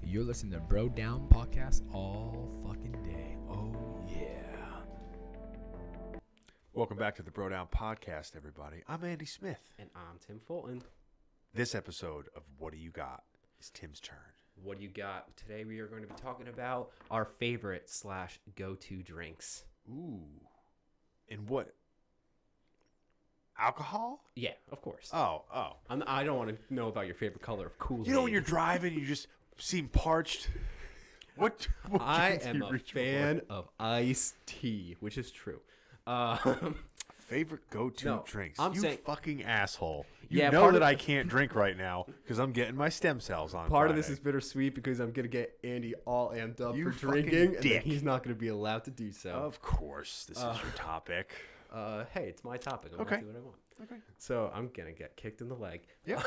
You're listening to Bro Down Podcast all fucking day. Oh, yeah. Welcome back to the Bro Down Podcast, everybody. I'm Andy Smith. And I'm Tim Fulton. This episode of What Do You Got is Tim's turn. What do you got? Today we are going to be talking about our favorite / go-to drinks. Ooh. And what? Alcohol? Yeah, of course. Oh. I don't want to know about your favorite color of Kool-Aid. You know when you're driving, you just seem parched? What I drinks do am you a reach fan of iced tea, which is true. Favorite go-to drinks? I'm you saying, fucking asshole. You Yeah, know part that of- I can't drink right now because I'm getting my stem cells on part Friday. of this is bittersweet because I'm going to get Andy all amped up You for fucking drinking, and then dick. he's not going to be allowed to do so. Of course, this is your topic. Hey, it's my topic. I'm Okay. going to do what I want. Okay. So I'm going to get kicked in the leg. Yep.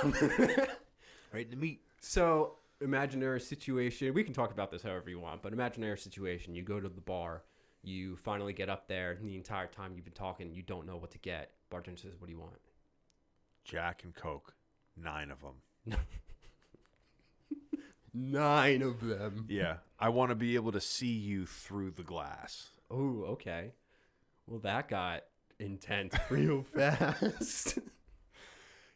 Right in the meat. So, imaginary situation. We can talk about this however you want, but imaginary situation. You go to the bar. You finally get up there. And the entire time you've been talking, you don't know what to get. Bartender says, "What do you want?" Jack and Coke. 9 of them. 9 of them. Yeah. I want to be able to see you through the glass. Oh, okay. Well, that got intense real fast.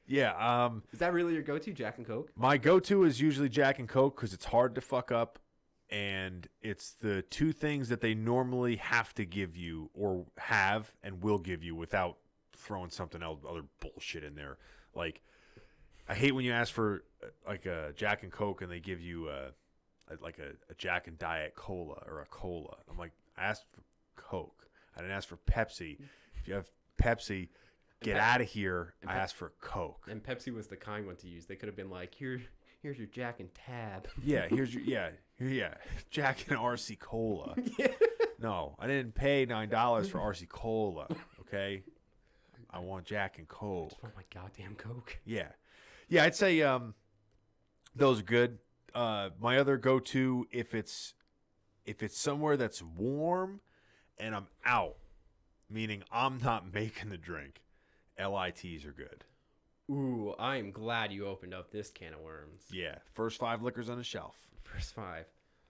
Yeah. Is that really your go-to, Jack and Coke? My go-to is usually Jack and Coke because it's hard to fuck up. And it's the two things that they normally have to give you or have and will give you without throwing something else, other bullshit in there. Like, I hate when you ask for like a Jack and Coke and they give you a Jack and Diet Cola or a cola. I'm like, I asked for Coke. I didn't ask for Pepsi. If you have Pepsi, get out of here. I asked for Coke. And Pepsi was the kind one to use. They could have been like, here's your Jack and Tab. Yeah, here's your Jack and RC Cola. Yeah. No, I didn't pay $9 for RC Cola. Okay, I want Jack and Coke. Oh my goddamn Coke. Yeah, I'd say those are good. My other go-to, if it's somewhere that's warm and I'm out, meaning I'm not making the drink, LITs are good. Ooh, I am glad you opened up this can of worms. Yeah, first 5 liquors on the shelf. First 5.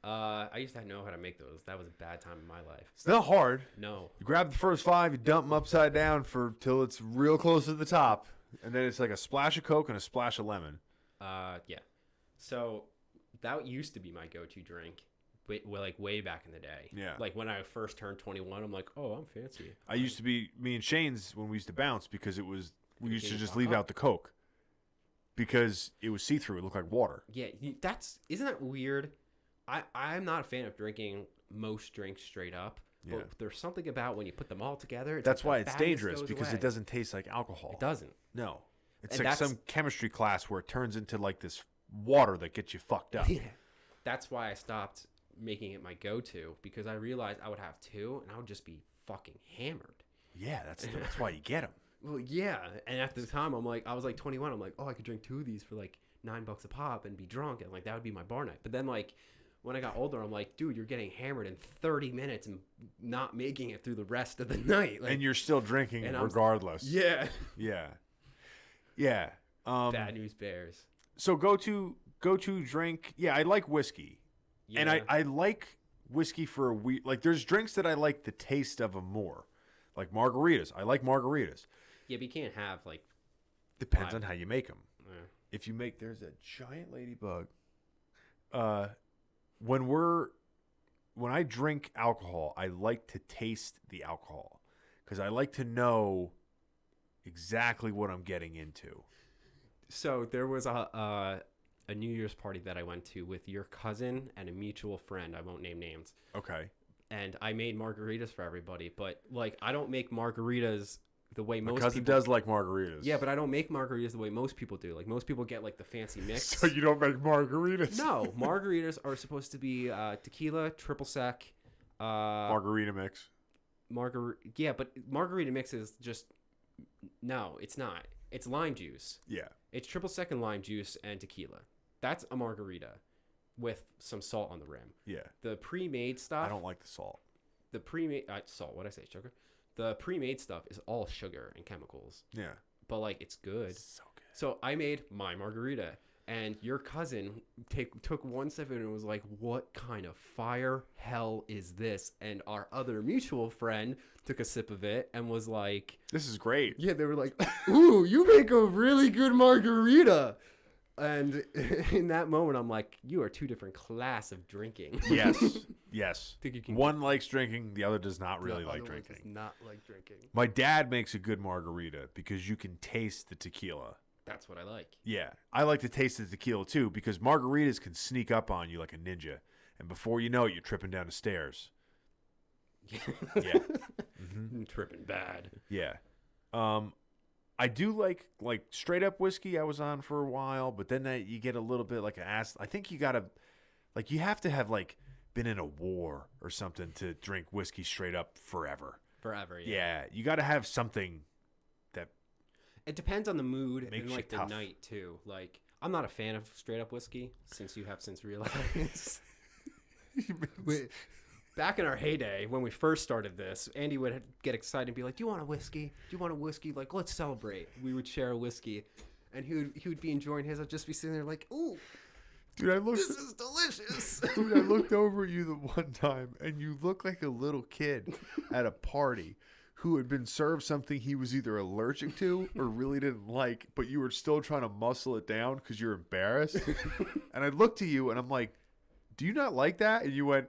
I used to know how to make those. That was a bad time in my life. It's not hard. No. You grab the first 5, you dump them upside down till it's real close to the top, and then it's like a splash of Coke and a splash of lemon. Yeah. So that used to be my go-to drink, way back in the day. Yeah. Like when I first turned 21, I'm like, oh, I'm fancy. I used to be me and Shane's when we used to bounce because we used to just fuck leave up. out the Coke because it was see-through. It looked like water. Yeah, isn't that weird? I'm not a fan of drinking most drinks straight up, but Yeah. there's something about when you put them all together. It's That's like why the it's fatness dangerous goes because away. it doesn't taste like alcohol. It doesn't. No. It's And like that's- some chemistry class where it turns into like this water that gets you fucked up. Yeah. That's why I stopped making it my go-to because I realized I would have 2 and I would just be fucking hammered. Yeah, that's why you get them. Well, yeah, and at the time I was like 21. I'm like, oh, I could drink 2 of these for like $9 a pop and be drunk, and like that would be my bar night. But then like when I got older, I'm like, dude, you're getting hammered in 30 minutes and not making it through the rest of the night. Like, And you're still drinking and regardless. yeah. Yeah. Bad news bears. So go to drink. Yeah, I like whiskey. Yeah. And I like whiskey for a week. Like, there's drinks that I like the taste of them more. Like margaritas. I like margaritas. Yeah, but you can't have like. Depends on how you make them. Yeah. If you make, there's a giant ladybug. When I drink alcohol, I like to taste the alcohol because I like to know exactly what I'm getting into. So there was a New Year's party that I went to with your cousin and a mutual friend. I won't name names. Okay. And I made margaritas for everybody, but like I don't make margaritas the way My most cousin people does like margaritas. Yeah, but I don't make margaritas the way most people do. Like most people get like the fancy mix. So you don't make margaritas? No, margaritas are supposed to be tequila, triple sec, Margarita mix. Yeah, but margarita mix is just no, it's not. It's lime juice. Yeah. It's triple sec and lime juice and tequila. That's a margarita with some salt on the rim. Yeah. The pre-made stuff. I don't like the salt. The pre-made salt. What did I say? Sugar. The pre-made stuff is all sugar and chemicals. Yeah. But like it's good. So good. So I made my margarita. And your cousin took one sip and was like, what kind of fire hell is this? And our other mutual friend took a sip of it and was like, This is great. yeah, they were like, ooh, you make a really good margarita. And in that moment, I'm like, you are two different class of drinking. Yes. Think you can One likes drinking, the other does not really like Other one drinking. does not like drinking. My dad makes a good margarita because you can taste the tequila. That's what I like. Yeah, I like to taste the tequila too because margaritas can sneak up on you like a ninja, and before you know it, you're tripping down the stairs. Yeah, I'm tripping bad. yeah. I do like straight up whiskey. I was on for a while, but then you get a little bit like an ass. I think you gotta you have to have been in a war or something to drink whiskey straight up forever. Forever, yeah. Yeah, you got to have something that It depends on the mood Makes and you like the tough. night too. Like, I'm not a fan of straight up whiskey, since you have since realized. Back in our heyday, when we first started this, Andy would get excited and be like, "Do you want a whiskey? Do you want a whiskey? Like, let's celebrate." We would share a whiskey, and he would be enjoying his. I'd just be sitting there like, "Ooh, Dude, this is delicious." Dude, I looked over at you the one time, and you look like a little kid at a party who had been served something he was either allergic to or really didn't like, but you were still trying to muscle it down because you're embarrassed. And I looked at you, and I'm like, do you not like that? And you went,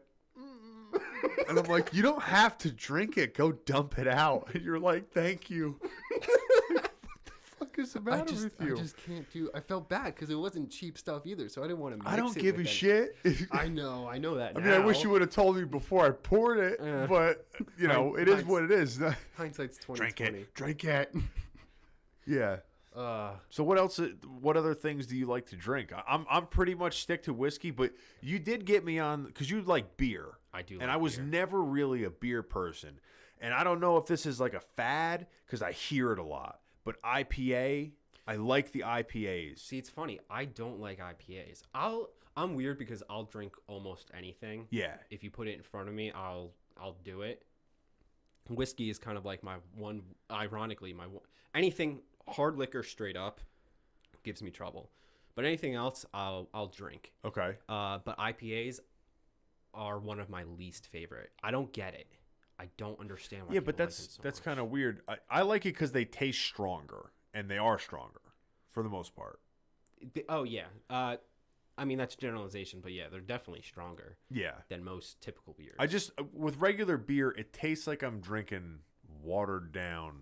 and I'm like, you don't have to drink it. Go dump it out. And you're like, thank you. What the fuck is the matter with you? I just can't do. I felt bad because it wasn't cheap stuff either, so I didn't want to. I don't give a shit. I know that. I mean, I wish you would have told me before I poured it, but you know, it is what it is. Hindsight's 20/20. Drink it. Yeah. So what else? What other things do you like to drink? I'm pretty much stick to whiskey, but you did get me on because you like beer. I do, and like I was beer. never really a beer person, and I don't know if this is like a fad because I hear it a lot. But IPA, I like the IPAs. See, it's funny. I don't like IPAs. I'm weird because I'll drink almost anything. Yeah. If you put it in front of me, I'll do it. Whiskey is kind of like my one. Ironically, anything hard liquor straight up gives me trouble. But anything else, I'll drink. Okay. But IPAs are one of my least favorite. I don't get it. I don't understand why. Yeah, but people like them so that's much. kind of weird. I like it because they taste stronger, and they are stronger for the most part. Oh yeah. I mean that's generalization, but yeah, they're definitely stronger. Yeah. Than most typical beers. I just with regular beer, it tastes like I'm drinking watered down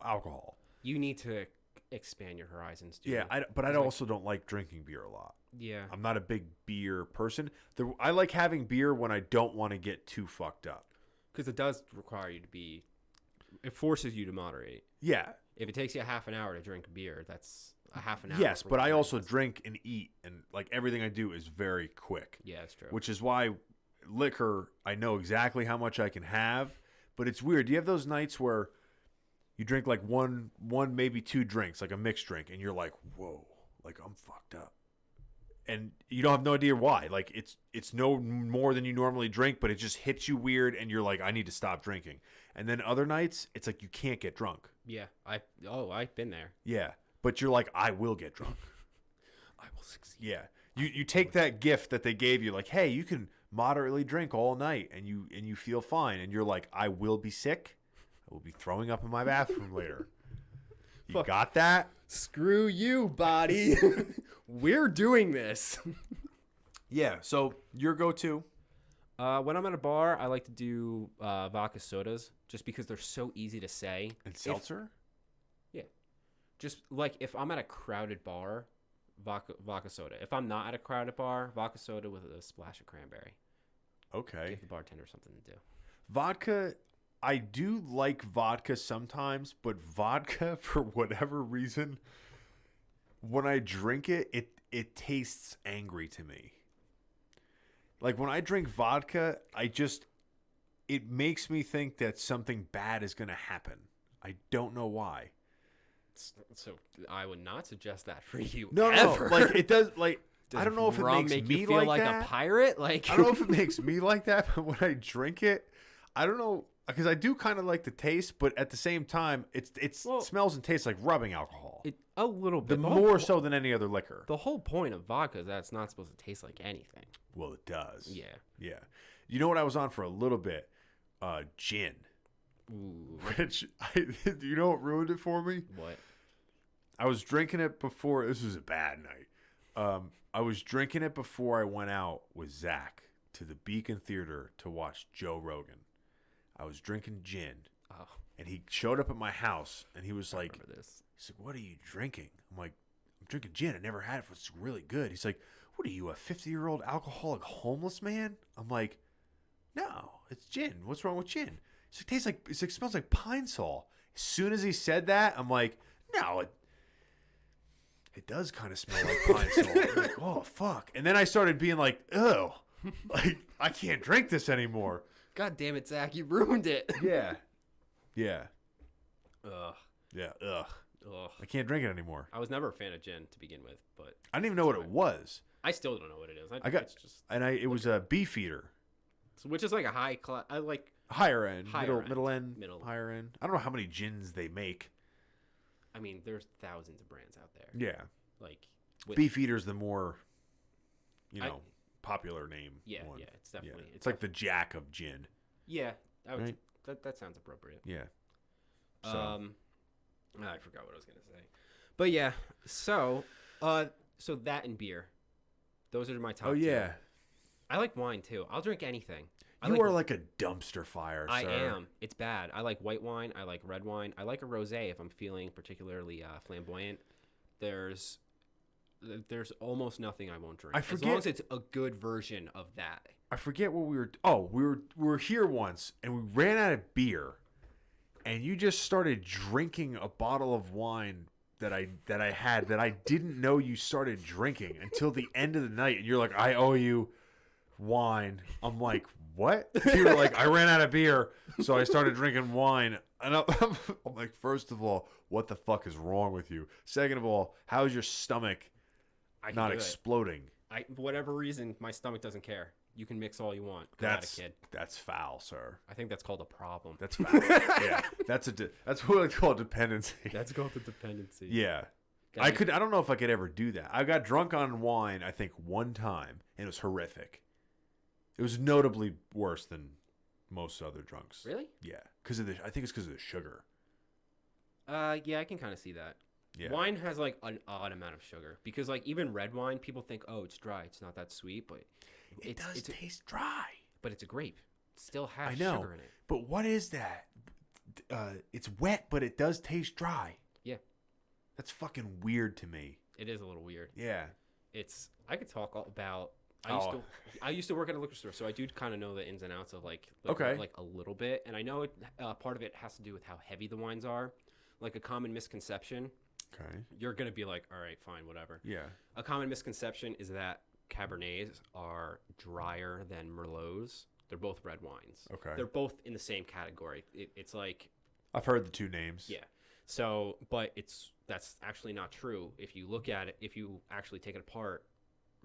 alcohol. You need to expand your horizons, dude. Yeah, but I also don't like drinking beer a lot. Yeah. I'm not a big beer person. I like having beer when I don't want to get too fucked up. Because it does require you to be. It forces you to moderate. Yeah. If it takes you a half an hour to drink beer, that's a half an hour. Yes, for but one I drink. also drink and eat, and like everything I do is very quick. Yeah, that's true. Which is why liquor, I know exactly how much I can have, but it's weird. Do you have those nights where you drink like one maybe two drinks, like a mixed drink, and you're like, whoa, like I'm fucked up. And you don't have no idea why. Like it's no more than you normally drink, but it just hits you weird, and you're like, I need to stop drinking. And then other nights, it's like you can't get drunk. Yeah, I've been there. Yeah, but you're like, I will get drunk. I will succeed. Yeah, you take that gift that they gave you, like, hey, you can moderately drink all night, and you feel fine, and you're like, I will be sick. I will be throwing up in my bathroom later. You got that? Screw you, body. We're doing this. Yeah. So your go-to? When I'm at a bar, I like to do vodka sodas just because they're so easy to say. And seltzer? Just like if I'm at a crowded bar, vodka soda. If I'm not at a crowded bar, vodka soda with a splash of cranberry. Okay. Give the bartender something to do. Vodka, I do like vodka sometimes, but vodka, for whatever reason, when I drink it, it tastes angry to me. Like when I drink vodka, it makes me think that something bad is going to happen. I don't know why. So I would not suggest that for you. No, ever. like it does. Like Does I don't know if it rum makes make me you feel like that. a pirate. Like I don't know if it makes me like that, but when I drink it, I don't know. because I do kind of like the taste, but at the same time, it smells and tastes like rubbing alcohol. A little bit. More so than any other liquor. The whole point of vodka is that it's not supposed to taste like anything. Well, it does. Yeah. Yeah. You know what I was on for a little bit? Gin. Ooh. Which, you know what ruined it for me? What? I was drinking it before. This was a bad night. I was drinking it before I went out with Zach to the Beacon Theater to watch Joe Rogan. I was drinking gin. Oh. And he showed up at my house, and he was like, remember this. He's like, what are you drinking? I'm like, I'm drinking gin. I never had it. It's really good. He's like, what are you, a 50-year-old alcoholic homeless man? I'm like, no, it's gin. What's wrong with gin? He's like, it smells like Pine Sol. As soon as he said that, I'm like, no, it does kind of smell like Pine Sol. I'm like, oh, fuck. And then I started being like, ugh, like, I can't drink this anymore. God damn it, Zach, you ruined it. Yeah. Yeah. Ugh. Yeah. Ugh. Ugh. I can't drink it anymore. I was never a fan of gin to begin with, but I didn't even know what it was. I still don't know what it is. It was a Beefeater. Which is like a high class. I like higher end, higher middle end, middle. higher end. I don't know how many gins they make. I mean, there's thousands of brands out there. Yeah. Like Beefeater's the more, popular name. Yeah, one. yeah, it's definitely. It's like the Jack of gin. Yeah, Right? that sounds appropriate. Yeah. So. I forgot what I was gonna say, but yeah. So that and beer, those are my top. Oh yeah. Two. I like wine too. I'll drink anything. You are like a dumpster fire, I sir. am. It's bad. I like white wine. I like red wine. I like a rosé if I'm feeling particularly flamboyant. There's almost nothing I won't drink. As long as it's a good version of that. I forget what we were. Oh, we were here once and we ran out of beer, and you just started drinking a bottle of wine that I had that I didn't know you started drinking until the end of the night, and you're like, I owe you wine. I'm like, what? You were like, I ran out of beer, so I started drinking wine. And I'm like, first of all, what the fuck is wrong with you? Second of all, how's your stomach not exploding? Whatever reason, my stomach doesn't care. You can mix all you want. Go at it, kid. That's foul, sir. I think that's called a problem. That's foul. Yeah, that's what I call dependency. That's called the dependency. Yeah. I don't know if I could ever do that. I got drunk on wine, I think, one time, and it was horrific. It was notably worse than most other drunks. Really? Yeah, I think it's because of the sugar. Yeah, I can kind of see that. Yeah. Wine has like an odd amount of sugar because like even red wine, people think, oh, it's dry, it's not that sweet, but it does taste dry. But it's a grape. It still has I know, sugar in it. But what is that? It's wet, but it does taste dry. Yeah. That's fucking weird to me. It is a little weird. Yeah. I could talk all about. I used to work at a liquor store, so I do kind of know the ins and outs of like a little bit, and I know part of it has to do with how heavy the wines are. Like a common misconception. Okay. You're gonna be like, all right, fine, whatever. Yeah. A common misconception is that Cabernets are drier than Merlots. They're both red wines. Okay. They're both in the same category. It's like I've heard the two names. Yeah. So, but that's actually not true. If you look at it, if you actually take it apart,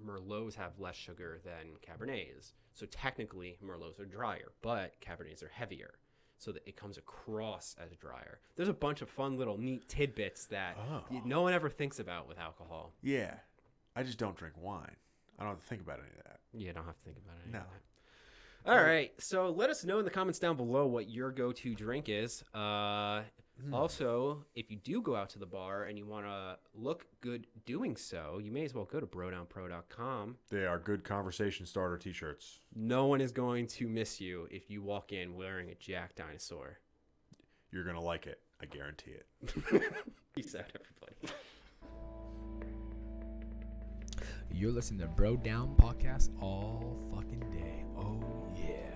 Merlots have less sugar than Cabernets. So technically, Merlots are drier, but Cabernets are heavier. So that it comes across as drier. There's a bunch of fun little neat tidbits that no one ever thinks about with alcohol. Yeah. I just don't drink wine. I don't have to think about any of that. You don't have to think about any No. of that. All right. So let us know in the comments down below what your go-to drink is. Also, if you do go out to the bar and you want to look good doing so, you may as well go to brodownpro.com. They are good conversation starter t-shirts. No one is going to miss you if you walk in wearing a Jack Dinosaur. You're going to like it. I guarantee it. Peace out, everybody. You're listening to Bro Down Podcast all fucking day. Oh, yeah.